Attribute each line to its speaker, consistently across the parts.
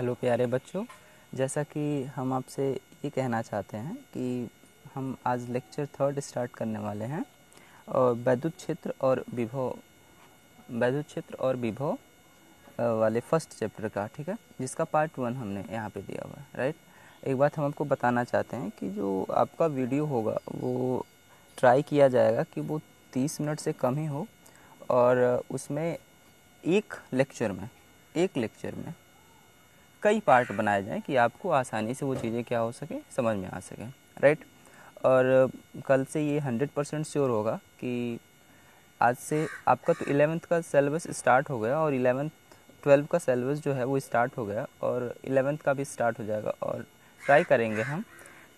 Speaker 1: Hello प्यारे बच्चों, जैसा कि हम आपसे ये कहना चाहते हैं कि हम आज लेक्चर 3 स्टार्ट करने वाले हैं और वैद्युत क्षेत्र और विभव वाले फर्स्ट चैप्टर का, ठीक है, जिसका पार्ट 1 हमने यहाँ पे दिया हुआ है, राइट। एक बात हम आपको बताना चाहते हैं कि जो आपका वीडियो होगा वो ट्राई किया जाएगा कि वो 30 मिनट से कम ही हो और उसमें एक लेक्चर में कई पार्ट बनाए जाएं कि आपको आसानी से वो चीज़ें क्या हो सके, समझ में आ सके, राइट। और कल से ये 100% श्योर होगा कि आज से आपका तो 11th का सिलेबस स्टार्ट हो गया और 12 का सिलेबस जो है वो स्टार्ट हो गया और 11th का भी स्टार्ट हो जाएगा। और ट्राई करेंगे हम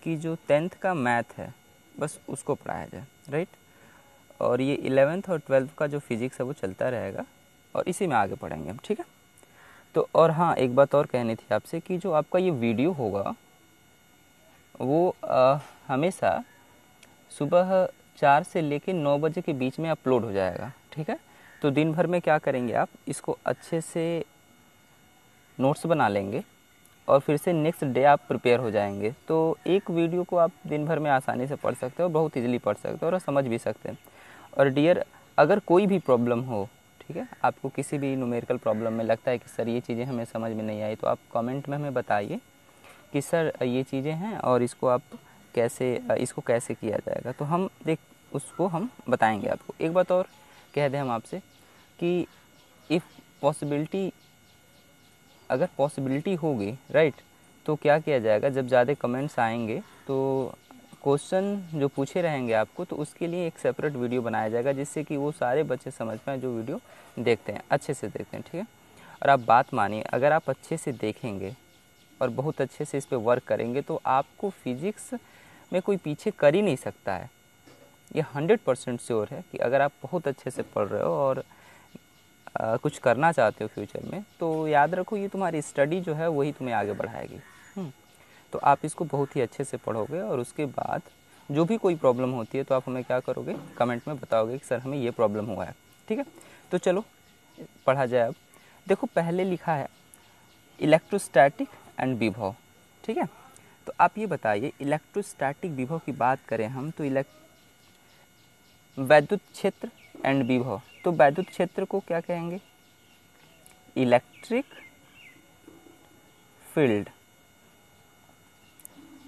Speaker 1: कि जो 10th का मैथ है बस उसको पढ़ाया जाए, राइट। और ये 11th और 12th का जो फिजिक्स है वो चलता रहेगा और इसी में आगे पढ़ेंगे हम, ठीक है। तो और हाँ, एक बात और कहनी थी आपसे कि जो आपका ये वीडियो होगा वो हमेशा सुबह 4 से लेकर 9 बजे के बीच में अपलोड हो जाएगा, ठीक है। तो दिन भर में क्या करेंगे, आप इसको अच्छे से नोट्स बना लेंगे और फिर से नेक्स्ट डे आप प्रिपेयर हो जाएंगे। तो एक वीडियो को आप दिन भर में आसानी से पढ़ सकते हो, बहुत इजीली पढ़ सकते हो और समझ भी सकते हैं। और डियर, अगर कोई भी प्रॉब्लम हो, ठीक है, आपको किसी भी न्यूमेरिकल प्रॉब्लम में लगता है कि सर ये चीज़ें हमें समझ में नहीं आई, तो आप कमेंट में हमें बताइए कि सर ये चीज़ें हैं और इसको कैसे किया जाएगा। तो हम उसको हम बताएंगे आपको। एक बात और कह दें हम आपसे कि अगर पॉसिबिलिटी होगी, राइट, तो क्या किया जाएगा, जब ज़्यादा कमेंट्स आएंगे तो क्वेश्चन जो पूछे रहेंगे आपको, तो उसके लिए एक सेपरेट वीडियो बनाया जाएगा जिससे कि वो सारे बच्चे समझ पाएँ जो वीडियो देखते हैं, अच्छे से देखते हैं, ठीक है। और आप बात मानिए, अगर आप अच्छे से देखेंगे और बहुत अच्छे से इस पर वर्क करेंगे तो आपको फिजिक्स में कोई पीछे कर ही नहीं सकता है। ये 100% श्योर है कि अगर आप बहुत अच्छे से पढ़ रहे हो और कुछ करना चाहते हो फ्यूचर में, तो याद रखो ये तुम्हारी स्टडी जो है वही तुम्हें आगे बढ़ाएगी। तो आप इसको बहुत ही अच्छे से पढ़ोगे और उसके बाद जो भी कोई प्रॉब्लम होती है तो आप हमें क्या करोगे, कमेंट में बताओगे कि सर हमें ये प्रॉब्लम हुआ है, ठीक है। तो चलो पढ़ा जाए। अब देखो, पहले लिखा है इलेक्ट्रोस्टैटिक एंड विभव, ठीक है। तो आप ये बताइए, इलेक्ट्रोस्टैटिक विभव की बात करें हम तो वैद्युत क्षेत्र एंड विभव, तो वैद्युत क्षेत्र को क्या कहेंगे, इलेक्ट्रिक फील्ड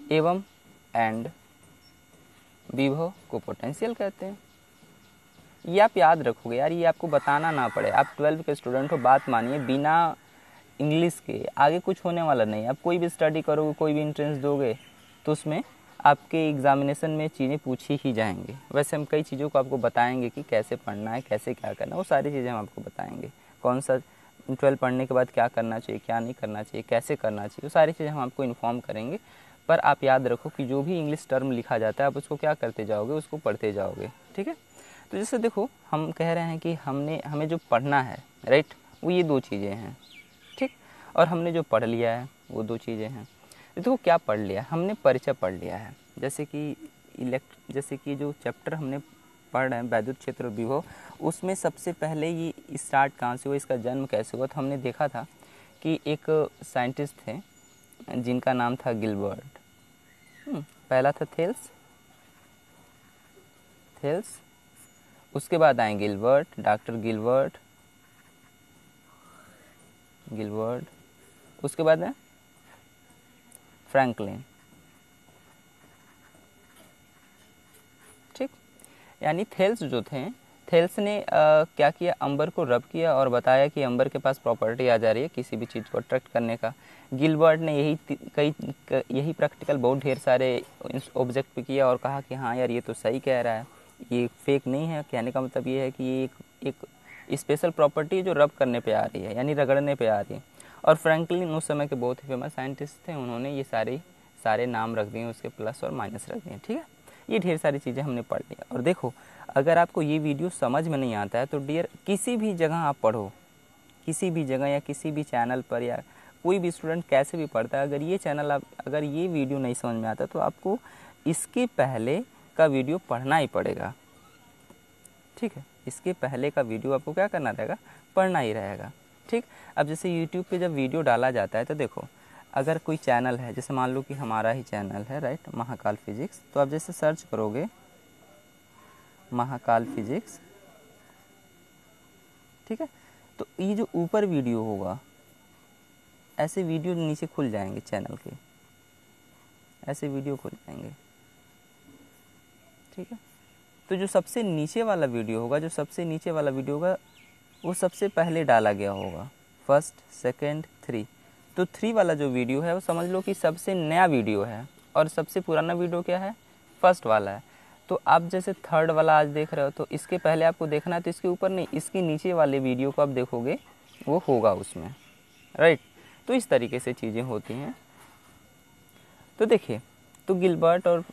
Speaker 1: एवं एंड विभव को पोटेंशियल कहते हैं। ये आप याद रखोगे यार, ये आपको बताना ना पड़े। आप 12 के स्टूडेंट हो, बात मानिए, बिना इंग्लिश के आगे कुछ होने वाला नहीं। आप कोई भी स्टडी करोगे, कोई भी एंट्रेंस दोगे तो उसमें आपके एग्जामिनेशन में चीज़ें पूछी ही जाएंगे। वैसे हम कई चीज़ों को आपको बताएंगे कि कैसे पढ़ना है, कैसे क्या करना है, वो सारी चीज़ें हम आपको बताएंगे। कौन सा 12 पढ़ने के बाद क्या करना चाहिए, क्या नहीं करना चाहिए, कैसे करना चाहिए, वो सारी चीज़ें हम आपको इन्फॉर्म करेंगे। पर आप याद रखो कि जो भी इंग्लिश टर्म लिखा जाता है आप उसको क्या करते जाओगे, उसको पढ़ते जाओगे, ठीक है। तो जैसे देखो, हम कह रहे हैं कि हमें जो पढ़ना है, राइट, वो ये 2 चीज़ें हैं, ठीक। और हमने जो पढ़ लिया है वो 2 चीज़ें हैं। देखो क्या पढ़ लिया है, हमने परिचय पढ़ लिया है। जैसे कि जो चैप्टर हमने पढ़ रहे हैं वैद्युत क्षेत्र और विभव, उसमें सबसे पहले ये स्टार्ट कहाँ से हुआ, इसका जन्म कैसे हुआ। तो हमने देखा था कि एक साइंटिस्ट थे जिनका नाम था गिलबर्ट। पहला था थेल्स, उसके बाद आए डॉक्टर गिलबर्ट, उसके बाद है फ्रैंकलिन, ठीक। यानी थेल्स जो थे, थेल्स ने क्या किया, अंबर को रब किया और बताया कि अंबर के पास प्रॉपर्टी आ जा रही है किसी भी चीज़ को अट्रैक्ट करने का। गिलबर्ट ने यही प्रैक्टिकल बहुत ढेर सारे ऑब्जेक्ट पे किया और कहा कि हाँ यार ये तो सही कह रहा है, ये फेक नहीं है। कहने का मतलब ये है कि ये एक स्पेशल प्रॉपर्टी जो रब करने पे आ रही है, यानी रगड़ने पे आ रही है। और फ्रैंकलिन उस समय के बहुत ही फेमस साइंटिस्ट थे, उन्होंने ये सारे नाम रख दिए, उसके प्लस और माइनस रख दिए, ठीक है। ये ढेर सारी चीज़ें हमने पढ़ ली। और देखो, अगर आपको ये वीडियो समझ में नहीं आता है तो डियर, किसी भी जगह आप पढ़ो, किसी भी जगह या किसी भी चैनल पर, या कोई भी स्टूडेंट कैसे भी पढ़ता है, अगर ये वीडियो नहीं समझ में आता तो आपको इसके पहले का वीडियो पढ़ना ही पड़ेगा, ठीक है। इसके पहले का वीडियो आपको क्या करना रहेगा, पढ़ना ही रहेगा। ठीक। अब जैसे यूट्यूब पे जब वीडियो डाला जाता है तो देखो, अगर कोई चैनल है, जैसे मान लो कि हमारा ही चैनल है, राइट, महाकाल फिजिक्स, तो आप जैसे सर्च करोगे महाकाल फिजिक्स, ठीक है, तो ये जो ऊपर वीडियो होगा, ऐसे वीडियो नीचे खुल जाएंगे चैनल के, ऐसे वीडियो खुल जाएंगे, ठीक है। तो जो सबसे नीचे वाला वीडियो होगा, जो सबसे नीचे वाला वीडियो होगा वो सबसे पहले डाला गया होगा, फर्स्ट, सेकंड, 3। तो 3 वाला जो वीडियो है वो समझ लो कि सबसे नया वीडियो है, और सबसे पुराना वीडियो क्या है, फर्स्ट वाला है। तो आप जैसे थर्ड वाला आज देख रहे हो, तो इसके पहले आपको देखना है तो इसके ऊपर नहीं, इसके नीचे वाले वीडियो को आप देखोगे वो होगा उसमें, राइट। तो इस तरीके से चीज़ें होती हैं। तो देखिए, तो गिलबर्ट और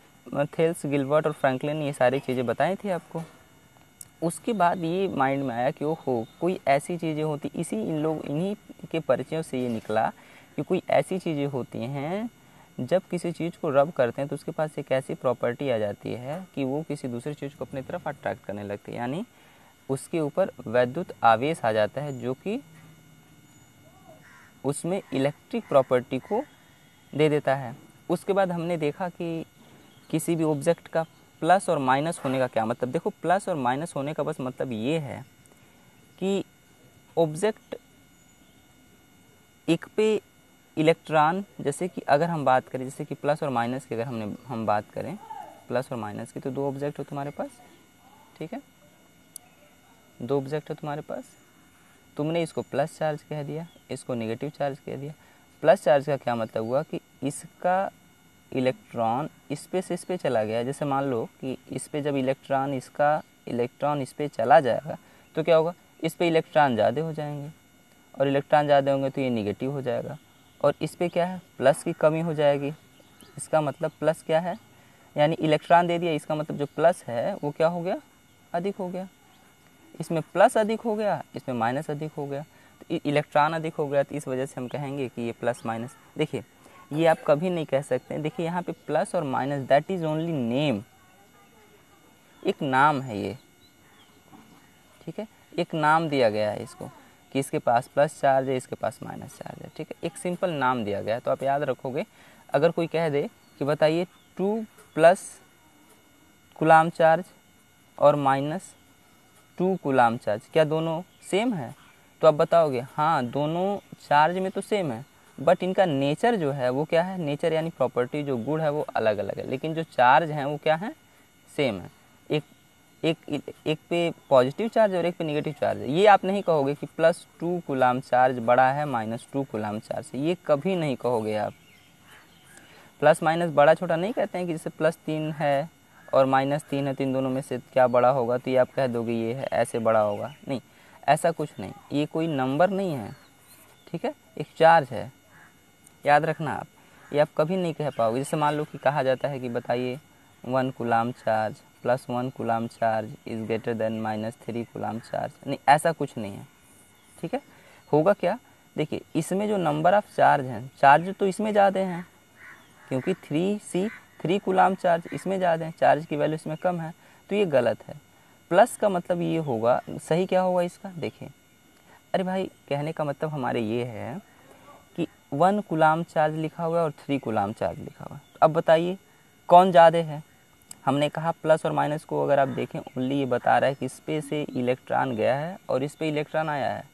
Speaker 1: थेल्स, गिलबर्ट और फ्रैंकलिन ये सारी चीज़ें बताई थी आपको। उसके बाद ये माइंड में आया कि ओहो, कोई ऐसी चीज़ें होती, इन्हीं के परिचयों से ये निकला कि कोई ऐसी चीज़ें होती हैं जब किसी चीज़ को रब करते हैं तो उसके पास एक ऐसी प्रॉपर्टी आ जाती है कि वो किसी दूसरी चीज़ को अपनी तरफ अट्रैक्ट करने लगती है, यानी उसके ऊपर वैद्युत आवेश आ जाता है जो कि उसमें इलेक्ट्रिक प्रॉपर्टी को दे देता है। उसके बाद हमने देखा कि किसी भी ऑब्जेक्ट का प्लस और माइनस होने का क्या मतलब, देखो प्लस और माइनस होने का बस मतलब ये है कि ऑब्जेक्ट एक पे इलेक्ट्रॉन, जैसे कि अगर हम बात करें, जैसे कि प्लस और माइनस की अगर हम बात करें प्लस और माइनस की, तो 2 ऑब्जेक्ट हो तुम्हारे पास, ठीक है, 2 ऑब्जेक्ट है तुम्हारे पास, तुमने इसको प्लस चार्ज कह दिया, इसको नेगेटिव चार्ज कह दिया। प्लस चार्ज का क्या मतलब हुआ कि इसका इलेक्ट्रॉन इस पे से इस पे चला गया। जैसे मान लो कि इस पे जब इलेक्ट्रॉन इस पे चला जाएगा तो क्या होगा, इस पे इलेक्ट्रॉन ज़्यादा हो जाएंगे, और इलेक्ट्रॉन ज़्यादा होंगे तो ये निगेटिव हो जाएगा, और इस पे क्या है, प्लस की कमी हो जाएगी। इसका मतलब प्लस क्या है, यानी इलेक्ट्रॉन दे दिया, इसका मतलब जो प्लस है वो क्या हो गया, अधिक हो गया। इसमें प्लस अधिक हो गया, इसमें माइनस अधिक हो गया, तो इलेक्ट्रॉन अधिक हो गया, तो इस वजह से हम कहेंगे कि ये प्लस माइनस। देखिए, ये आप कभी नहीं कह सकते। देखिए यहाँ पे प्लस और minus, that is only name, एक नाम है ये, ठीक है, एक नाम दिया गया है इसको कि इसके पास प्लस चार्ज है, इसके पास माइनस चार्ज है, ठीक है, एक सिंपल नाम दिया गया है। तो आप याद रखोगे, अगर कोई कह दे कि बताइए 2 प्लस कूलाम चार्ज और माइनस 2 कूलाम चार्ज, क्या दोनों सेम है, तो आप बताओगे हाँ दोनों चार्ज में तो सेम है, बट इनका नेचर जो है वो क्या है, नेचर यानी प्रॉपर्टी, जो गुण है वो अलग अलग है, लेकिन जो चार्ज हैं वो क्या है, सेम है। एक पे पॉजिटिव चार्ज और एक पे नेगेटिव चार्ज है। ये आप नहीं कहोगे कि +2 कूलाम चार्ज बड़ा है -2 कूलाम चार्ज है, ये कभी नहीं कहोगे आप। प्लस माइनस बड़ा छोटा नहीं कहते हैं कि जैसे +3 है और -3 है, तो इन दोनों में से क्या बड़ा होगा, तो ये आप कह दोगे ये है ऐसे बड़ा होगा, नहीं, ऐसा कुछ नहीं, ये कोई नंबर नहीं है, ठीक है, एक चार्ज है, याद रखना आप, ये आप कभी नहीं कह पाओगे। जैसे मान लो कि कहा जाता है कि बताइए 1 coulomb charge +1 coulomb charge is greater than -3 coulomb charge, नहीं, ऐसा कुछ नहीं है, ठीक है। होगा क्या, देखिए इसमें जो नंबर ऑफ चार्ज हैं, चार्ज तो इसमें ज़्यादा हैं क्योंकि 3 कूलाम चार्ज इसमें ज़्यादा है, चार्ज की वैल्यू इसमें कम है, तो ये गलत है। प्लस का मतलब ये होगा, सही क्या होगा इसका, देखिए, अरे भाई कहने का मतलब हमारे ये है कि 1 कूलाम चार्ज लिखा हुआ है और 3 कूलाम चार्ज लिखा हुआ है, तो अब बताइए कौन ज़्यादा है। हमने कहा प्लस और माइनस को अगर आप देखें, ओनली ये बता रहा है कि इस पे से इलेक्ट्रॉन गया है और इस पे इलेक्ट्रॉन आया है।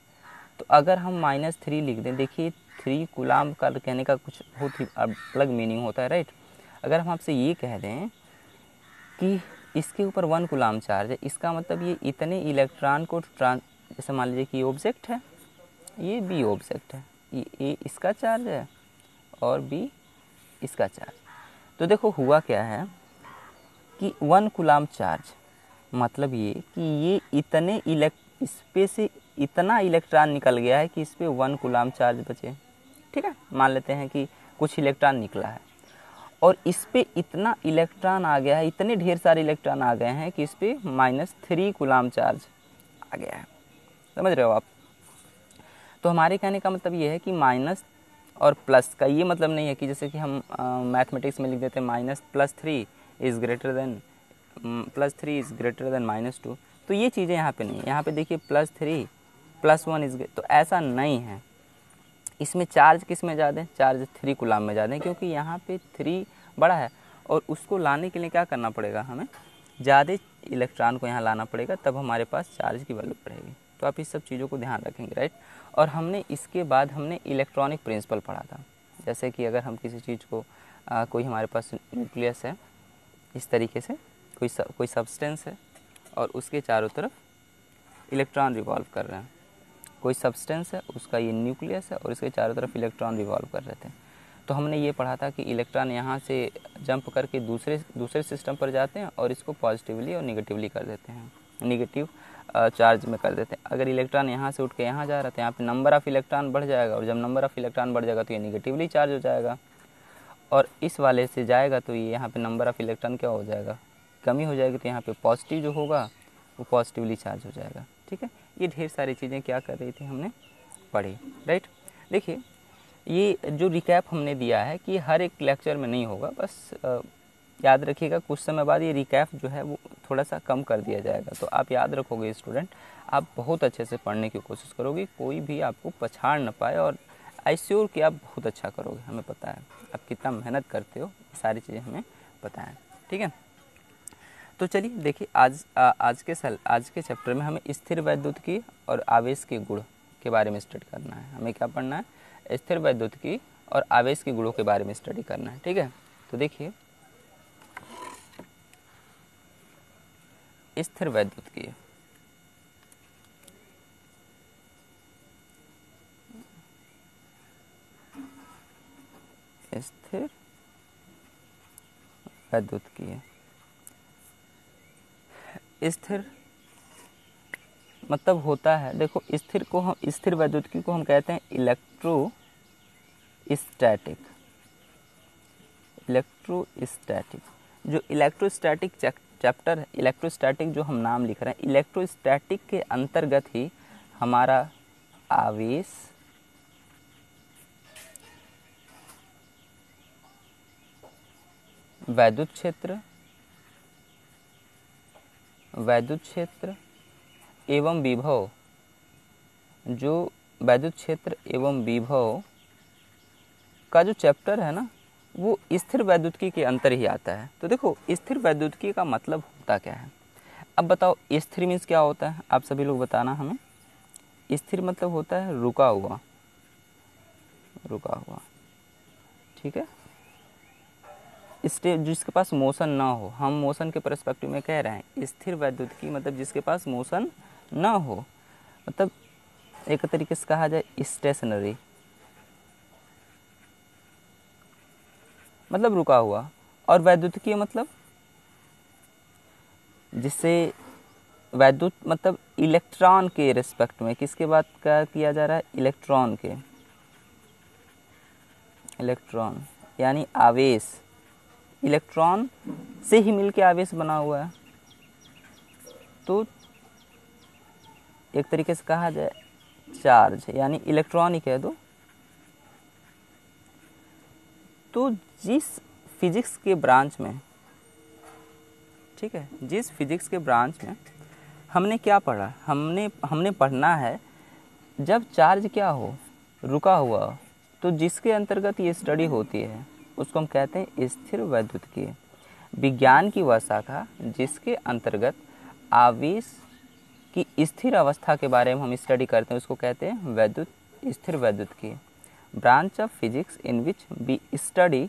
Speaker 1: तो अगर हम -3 लिख दें, देखिए 3 कूलाम का कहने का कुछ बहुत ही अलग मीनिंग होता है, राइट। अगर हम आपसे ये कह दें कि इसके ऊपर 1 कूलाम चार्ज है, इसका मतलब ये इतने इलेक्ट्रॉन को जैसे मान लीजिए कि ये ऑब्जेक्ट है, ये बी ऑब्जेक्ट है, ये ए इसका चार्ज है और बी इसका चार्ज। तो देखो हुआ क्या है कि 1 कूलाम चार्ज मतलब ये कि ये इतने इस पे से इतना इलेक्ट्रॉन निकल गया है कि इस पे 1 कूलाम चार्ज बचे, ठीक है, मान लेते हैं कि कुछ इलेक्ट्रॉन निकला है और इस पे इतना इलेक्ट्रॉन आ गया है, इतने ढेर सारे इलेक्ट्रॉन आ गए हैं कि इस पे -3 कूलाम चार्ज आ गया है, समझ रहे हो आप। तो हमारे कहने का मतलब ये है कि माइनस और प्लस का ये मतलब नहीं है कि जैसे कि हम मैथमेटिक्स में लिख देते हैं -+3 is greater than +3 is greater than -2, तो ये चीज़ें यहाँ पे नहीं है। यहाँ पे देखिए +3 +1 इज, तो ऐसा नहीं है। इसमें चार्ज किस में ज़्यादा है? चार्ज 3 कूलाम में ज़्यादा है, क्योंकि यहाँ पे 3 बड़ा है और उसको लाने के लिए क्या करना पड़ेगा, हमें ज़्यादा इलेक्ट्रॉन को यहाँ लाना पड़ेगा, तब हमारे पास चार्ज की वैल्यू बढ़ेगी। तो आप इस सब चीज़ों को ध्यान रखेंगे, राइट। और हमने इसके बाद हमने इलेक्ट्रॉनिक प्रिंसिपल पढ़ा था, जैसे कि अगर हम किसी चीज़ को कोई हमारे पास न्यूक्लियस है, इस तरीके से कोई सब्सटेंस है और उसके चारों तरफ इलेक्ट्रॉन रिवॉल्व कर रहे हैं, कोई सब्सटेंस है, उसका ये न्यूक्लियस है और इसके चारों तरफ इलेक्ट्रॉन रिवॉल्व कर रहे थे। तो हमने ये पढ़ा था कि इलेक्ट्रॉन यहाँ से जंप करके दूसरे सिस्टम पर जाते हैं और इसको पॉजिटिवली और निगेटिवली कर देते हैं, निगेटिव चार्ज में कर देते हैं। अगर इलेक्ट्रॉन यहाँ से उठ के यहाँ जा रहा था, यहाँ पे नंबर ऑफ़ इलेक्ट्रॉन बढ़ जाएगा, और जब नंबर ऑफ़ इलेक्ट्रॉन बढ़ जाएगा तो ये निगेटिवली चार्ज हो जाएगा, और इस वाले से जाएगा तो ये यहाँ पे नंबर ऑफ़ इलेक्ट्रॉन क्या हो जाएगा, कमी हो जाएगी, तो यहाँ पे पॉजिटिव जो होगा वो पॉजिटिवली चार्ज हो जाएगा। ठीक है, ये ढेर सारी चीज़ें क्या कर रही थी, हमने पढ़ी, राइट। देखिए, ये जो रिकैप हमने दिया है कि हर एक लेक्चर में नहीं होगा, बस याद रखिएगा कुछ समय बाद ये रिकैप जो है वो थोड़ा सा कम कर दिया जाएगा। तो आप याद रखोगे स्टूडेंट, आप बहुत अच्छे से पढ़ने की कोशिश करोगे, कोई भी आपको पछाड़ न पाए, और आई श्योर कि आप बहुत अच्छा करोगे। हमें पता है आप कितना मेहनत करते हो, सारी चीज़ें हमें पता है, ठीक है। तो चलिए देखिए, आज के चैप्टर में हमें स्थिर वैद्युतिकी और आवेश के गुण के बारे में स्टडी करना है। हमें क्या पढ़ना है? स्थिर वैद्युतिकी और आवेश के गुणों के बारे में स्टडी करना है, ठीक है। तो देखिए, स्थिर वैद्युतिकी, स्थिर वैद्युतिकी, स्थिर मतलब होता है, देखो स्थिर वैद्युतिकी को हम कहते हैं इलेक्ट्रोस्टैटिक। जो इलेक्ट्रोस्टैटिक चैप्टर है, इलेक्ट्रोस्टैटिक जो हम नाम लिख रहे हैं, इलेक्ट्रोस्टैटिक के अंतर्गत ही हमारा आवेश, वैद्युत क्षेत्र एवं विभव, जो वैद्युत क्षेत्र एवं विभव का जो चैप्टर है ना, वो स्थिर वैद्युतिकी के अंतर ही आता है। तो देखो, स्थिर वैद्युतिकी का मतलब होता क्या है? अब बताओ, स्थिर मीन्स क्या होता है? आप सभी लोग बताना हमें। स्थिर मतलब होता है रुका हुआ, ठीक है। जिसके पास मोशन ना हो, हम मोशन के पर्सपेक्टिव में कह रहे हैं। स्थिर वैद्युतिकी मतलब जिसके पास मोशन ना हो, मतलब एक तरीके से कहा जाए स्टेशनरी, मतलब रुका हुआ। और वैद्युतिकीय मतलब जिससे वैद्युत मतलब इलेक्ट्रॉन के रिस्पेक्ट में, किसके बात का किया जा रहा है? इलेक्ट्रॉन यानी आवेश, इलेक्ट्रॉन से ही मिलके आवेश बना हुआ है। तो एक तरीके से कहा जाए चार्ज, यानी इलेक्ट्रॉन ही कह दो। तो जिस फिजिक्स के ब्रांच में, ठीक है, जिस फिजिक्स के ब्रांच में हमने क्या पढ़ा, हमने पढ़ना है जब चार्ज क्या हो, रुका हुआ, तो जिसके अंतर्गत ये स्टडी होती है उसको हम कहते हैं स्थिर वैद्युतिकी। विज्ञान की वह शाखा जिसके अंतर्गत आवेश की स्थिर अवस्था के बारे में हम स्टडी करते हैं उसको कहते हैं स्थिर वैद्युतिकी। Branch of physics in which we study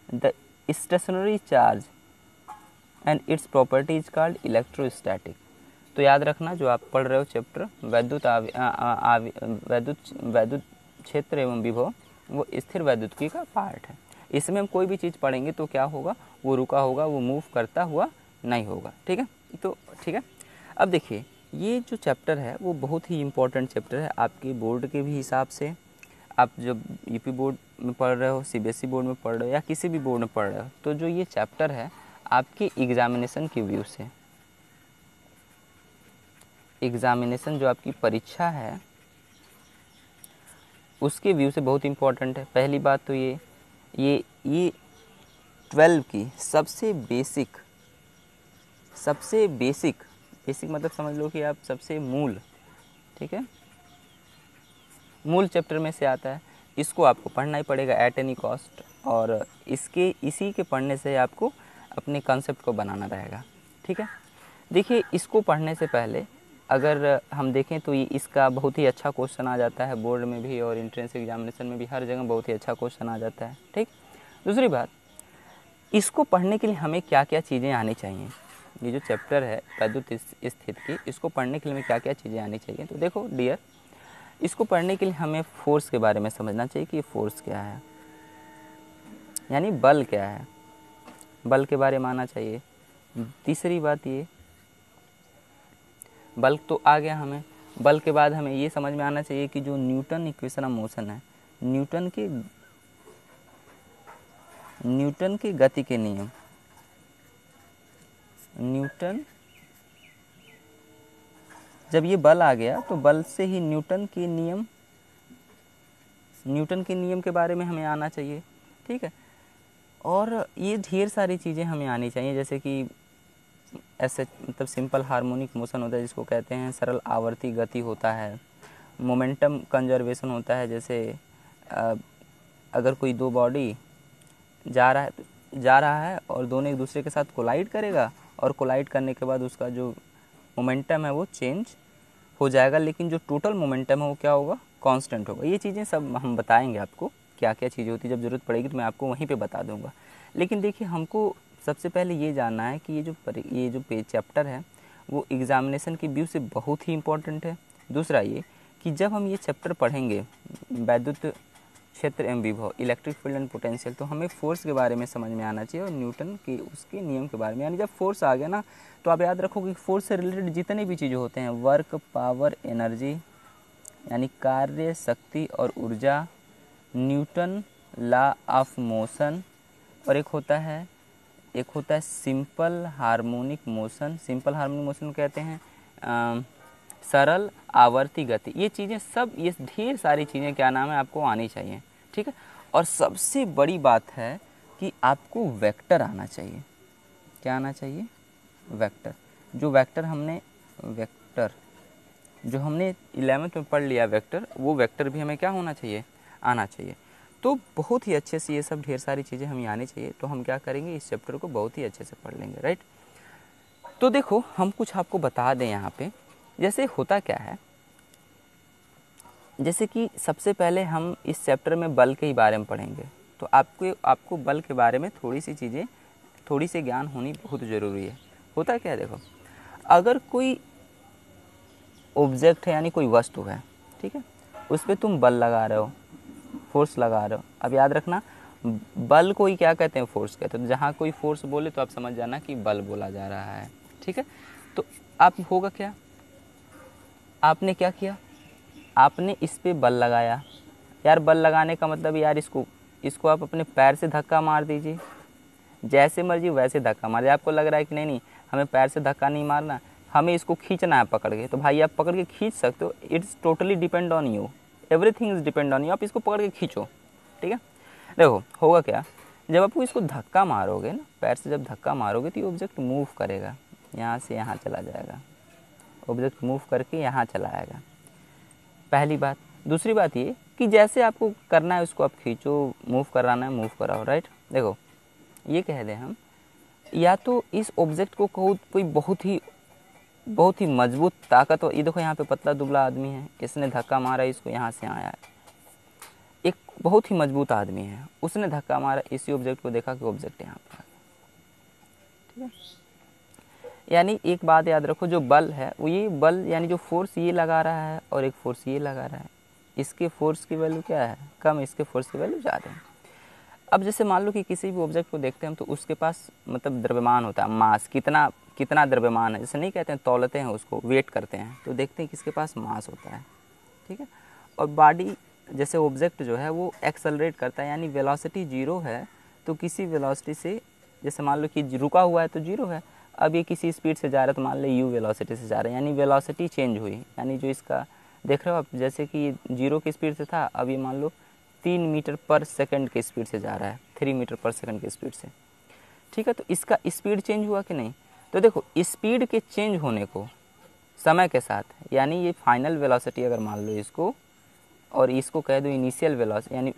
Speaker 1: the stationary charge and its property is called electrostatic. तो याद रखना, जो आप पढ़ रहे हो चैप्टर वैद्युत क्षेत्र एवं विभव, वो स्थिर वैद्युतिकी का पार्ट है। इसमें हम कोई भी चीज़ पढ़ेंगे तो क्या होगा, वो रुका होगा, वो मूव करता हुआ नहीं होगा, ठीक है। तो ठीक है, अब देखिए, ये जो चैप्टर है वो बहुत ही इम्पोर्टेंट चैप्टर है आपके बोर्ड के भी हिसाब से। आप जब यूपी बोर्ड में पढ़ रहे हो, सीबीएसई बोर्ड में पढ़ रहे हो, या किसी भी बोर्ड में पढ़ रहे हो, तो जो ये चैप्टर है आपके एग्जामिनेशन के व्यू से, एग्जामिनेशन जो आपकी परीक्षा है उसके व्यू से बहुत इम्पोर्टेंट है। पहली बात तो ये 12 की सबसे बेसिक बेसिक मतलब समझ लो कि आप सबसे मूल, ठीक है, मूल चैप्टर में से आता है। इसको आपको पढ़ना ही पड़ेगा एट एनी कॉस्ट, और इसी के पढ़ने से आपको अपने कॉन्सेप्ट को बनाना रहेगा, ठीक है। देखिए, इसको पढ़ने से पहले अगर हम देखें तो ये इसका बहुत ही अच्छा क्वेश्चन आ जाता है बोर्ड में भी और एंट्रेंस एग्जामिनेशन में भी, हर जगह बहुत ही अच्छा क्वेश्चन आ जाता है, ठीक। दूसरी बात, इसको पढ़ने के लिए हमें क्या क्या चीज़ें आनी चाहिए। ये जो चैप्टर है वैद्युत स्थितिकी, इसको पढ़ने के लिए हमें क्या क्या चीज़ें आनी चाहिए। तो देखो डियर, इसको पढ़ने के लिए हमें फोर्स के बारे में समझना चाहिए कि ये फोर्स क्या है, यानी बल क्या है, बल के बारे में आना चाहिए। तीसरी बात, ये बल तो आ गया हमें, बल के बाद हमें ये समझ में आना चाहिए कि जो न्यूटन इक्वेशन ऑफ मोशन है, न्यूटन के गति के नियम, न्यूटन, जब ये बल आ गया तो बल से ही न्यूटन के नियम के बारे में हमें आना चाहिए, ठीक है। और ये ढेर सारी चीज़ें हमें आनी चाहिए, जैसे कि ऐसे मतलब सिंपल हार्मोनिक मोशन होता है जिसको कहते हैं, सरल आवर्ती गति होता है, मोमेंटम कंजर्वेशन होता है। जैसे अगर कोई दो बॉडी जा रहा है और दोनों एक दूसरे के साथ कोलाइड करेगा, और कोलाइड करने के बाद उसका जो मोमेंटम है वो चेंज हो जाएगा, लेकिन जो टोटल मोमेंटम है वो क्या होगा, कांस्टेंट होगा। ये चीज़ें सब हम बताएंगे आपको, क्या क्या चीज़ें होती है, जब ज़रूरत पड़ेगी तो मैं आपको वहीं पे बता दूंगा। लेकिन देखिए, हमको सबसे पहले ये जानना है कि ये जो चैप्टर है वो एग्ज़ामिनेशन की व्यू से बहुत ही इम्पोर्टेंट है। दूसरा ये कि जब हम ये चैप्टर पढ़ेंगे वैद्युत क्षेत्र एवं विभव, इलेक्ट्रिक फील्ड एंड पोटेंशियल, तो हमें फोर्स के बारे में समझ में आना चाहिए और न्यूटन के उसके नियम के बारे में। यानी जब फोर्स आ गया ना, तो आप याद रखो कि फोर्स से रिलेटेड जितने भी चीज़ें होते हैं, वर्क, पावर, एनर्जी, यानी कार्य, शक्ति और ऊर्जा, न्यूटन लॉ ऑफ मोशन, और एक होता है simple harmonic motion. Simple harmonic motion कहते हैं सरल आवर्ती गति। ये चीज़ें सब, ये ढेर सारी चीज़ें क्या नाम है आपको आनी चाहिए, ठीक है। और सबसे बड़ी बात है कि आपको वेक्टर आना चाहिए। क्या आना चाहिए, वेक्टर। जो हमने 11th में पढ़ लिया वेक्टर, वो वेक्टर भी हमें क्या होना चाहिए, आना चाहिए। तो बहुत ही अच्छे से ये सब ढेर सारी चीज़ें हमें आनी चाहिए। तो हम क्या करेंगे, इस चैप्टर को बहुत ही अच्छे से पढ़ लेंगे, राइट। तो देखो, हम कुछ आपको बता दें यहाँ पे, जैसे होता क्या है, जैसे कि सबसे पहले हम इस चैप्टर में बल के ही बारे में पढ़ेंगे। तो आपको बल के बारे में थोड़ी सी ज्ञान होनी बहुत ज़रूरी है। होता क्या है, देखो, अगर कोई ऑब्जेक्ट है, यानी कोई वस्तु है, ठीक है, उस पर तुम बल लगा रहे हो, फोर्स लगा रहे हो। अब याद रखना, बल को ही क्या कहते हैं, फोर्स कहते हैं। तो जहाँ कोई फोर्स बोले तो आप समझ जाना कि बल बोला जा रहा है, ठीक है। तो आप होगा क्या, आपने क्या किया, आपने इस पे बल लगाया। यार बल लगाने का मतलब यार इसको आप अपने पैर से धक्का मार दीजिए, जैसे मर्जी वैसे धक्का मार दीजिए। आपको लग रहा है कि नहीं हमें पैर से धक्का नहीं मारना, हमें इसको खींचना है पकड़ के, तो भाई आप पकड़ के खींच सकते हो। It's totally depend on you, everything is depend on you. आप इसको पकड़ के खींचो, ठीक है। देखो होगा क्या, जब आप इसको धक्का मारोगे ना, पैर से जब धक्का मारोगे तो ये ऑब्जेक्ट मूव करेगा, यहाँ से यहाँ चला जाएगा, ऑब्जेक्ट मूव करके यहाँ चला आएगा, पहली बात। दूसरी बात ये कि जैसे आपको करना है उसको आप खींचो, मूव कराना है मूव कराओ, राइट। देखो ये कह दें हम, या तो इस ऑब्जेक्ट को कोई बहुत ही मजबूत ताकत, ये देखो यहाँ पे पतला दुबला आदमी है, इसने धक्का मारा, इसको यहाँ से आया, एक बहुत ही मजबूत आदमी है, उसने धक्का मारा, इसी ऑब्जेक्ट को देखा कि ऑब्जेक्ट यहाँ पे आ गया, ठीक है। यानी एक बात याद रखो, जो बल है वो ये बल, यानी जो फोर्स ये लगा रहा है और एक फोर्स ये लगा रहा है, इसके फोर्स की वैल्यू क्या है, कम, इसके फोर्स की वैल्यू ज़्यादा है। अब जैसे मान लो कि किसी भी ऑब्जेक्ट को देखते हैं हम, तो उसके पास मतलब द्रव्यमान होता है, मास, कितना द्रव्यमान है, जैसे नहीं कहते हैं तौलते हैं उसको, वेट करते हैं, तो देखते हैं किसके पास मास होता है, ठीक है। और बॉडी, जैसे ऑब्जेक्ट जो है वो एक्सेलरेट करता है, यानी वेलोसिटी जीरो है, तो किसी वेलोसिटी से, जैसे मान लो कि रुका हुआ है तो जीरो है, अब ये किसी स्पीड से जा रहा है तो मान लो यू वेलोसिटी से जा रहा है, यानी वेलोसिटी चेंज हुई, यानी जो इसका देख रहे हो आप, जैसे कि जीरो की स्पीड से था, अब ये मान लो 3 मीटर पर सेकंड की स्पीड से जा रहा है, 3 मीटर पर सेकंड की स्पीड से, ठीक है। तो इसका स्पीड चेंज हुआ कि नहीं, तो देखो स्पीड के चेंज होने को समय के साथ, यानी ये फाइनल वेलोसिटी अगर मान लो इसको, और इसको कह दो इनिशियल वेलोसिटी यानी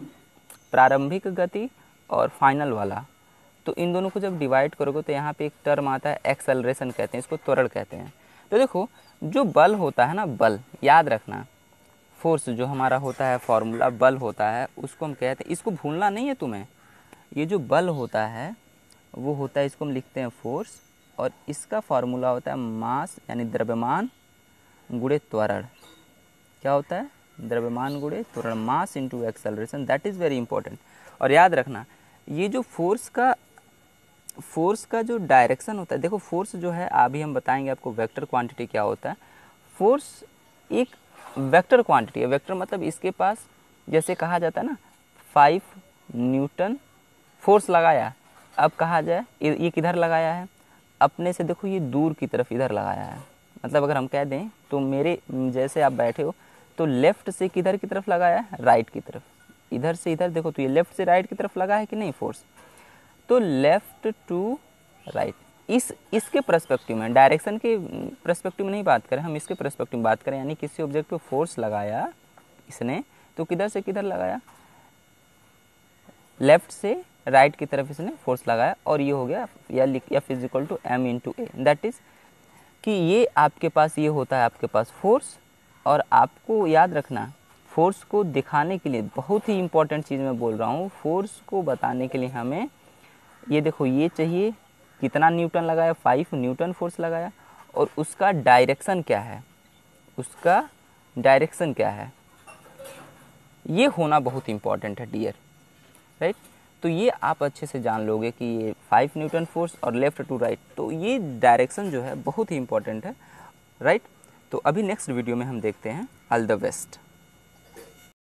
Speaker 1: प्रारंभिक गति और फाइनल वाला, तो इन दोनों को जब डिवाइड करोगे तो यहाँ पे एक टर्म आता है एक्सेलरेशन कहते हैं, इसको त्वरण कहते हैं। तो देखो जो बल होता है ना, बल याद रखना, फोर्स जो हमारा होता है फॉर्मूला बल होता है उसको हम कहते हैं, इसको भूलना नहीं है तुम्हें। ये जो बल होता है वो होता है, इसको हम लिखते हैं फोर्स, और इसका फॉर्मूला होता है मास यानी द्रव्यमान गुणे त्वरण। क्या होता है? द्रव्यमान गुणे त्वरण, mass into acceleration. That is very important. और याद रखना ये जो फोर्स का जो डायरेक्शन होता है, देखो फोर्स जो है अभी हम बताएंगे आपको वेक्टर क्वांटिटी क्या होता है। फोर्स एक वेक्टर क्वांटिटी है। वेक्टर मतलब इसके पास जैसे कहा जाता है ना 5 न्यूटन फोर्स लगाया, अब कहा जाए ये किधर लगाया है, अपने से देखो ये दूर की तरफ इधर लगाया है। मतलब अगर हम कह दें तो मेरे जैसे आप बैठे हो तो लेफ्ट से किधर की तरफ लगाया है, राइट की तरफ, इधर से इधर देखो तो ये लेफ्ट से राइट की तरफ लगा है कि नहीं फोर्स, तो लेफ्ट टू राइट। इसके पर्सपेक्टिव में, डायरेक्शन के पर्सपेक्टिव में नहीं बात करें हम, इसके पर्सपेक्टिव में बात करें, यानी किसी ऑब्जेक्ट पे फोर्स लगाया इसने तो किधर से किधर लगाया, लेफ्ट से राइट की तरफ इसने फोर्स लगाया, और ये हो गया F equal to m into a. That is कि ये आपके पास ये होता है आपके पास फोर्स, और आपको याद रखना फोर्स को दिखाने के लिए बहुत ही इंपॉर्टेंट चीज़ मैं बोल रहा हूँ, फोर्स को बताने के लिए हमें ये देखो ये चाहिए कितना न्यूटन लगाया, 5 न्यूटन फोर्स लगाया, और उसका डायरेक्शन क्या है, उसका डायरेक्शन क्या है, ये होना बहुत इंपॉर्टेंट है डियर, राइट। तो ये आप अच्छे से जान लोगे कि ये 5 न्यूटन फोर्स और लेफ्ट टू राइट, तो ये डायरेक्शन जो है बहुत ही इंपॉर्टेंट है, राइट। तो अभी नेक्स्ट वीडियो में हम देखते हैं। All the best.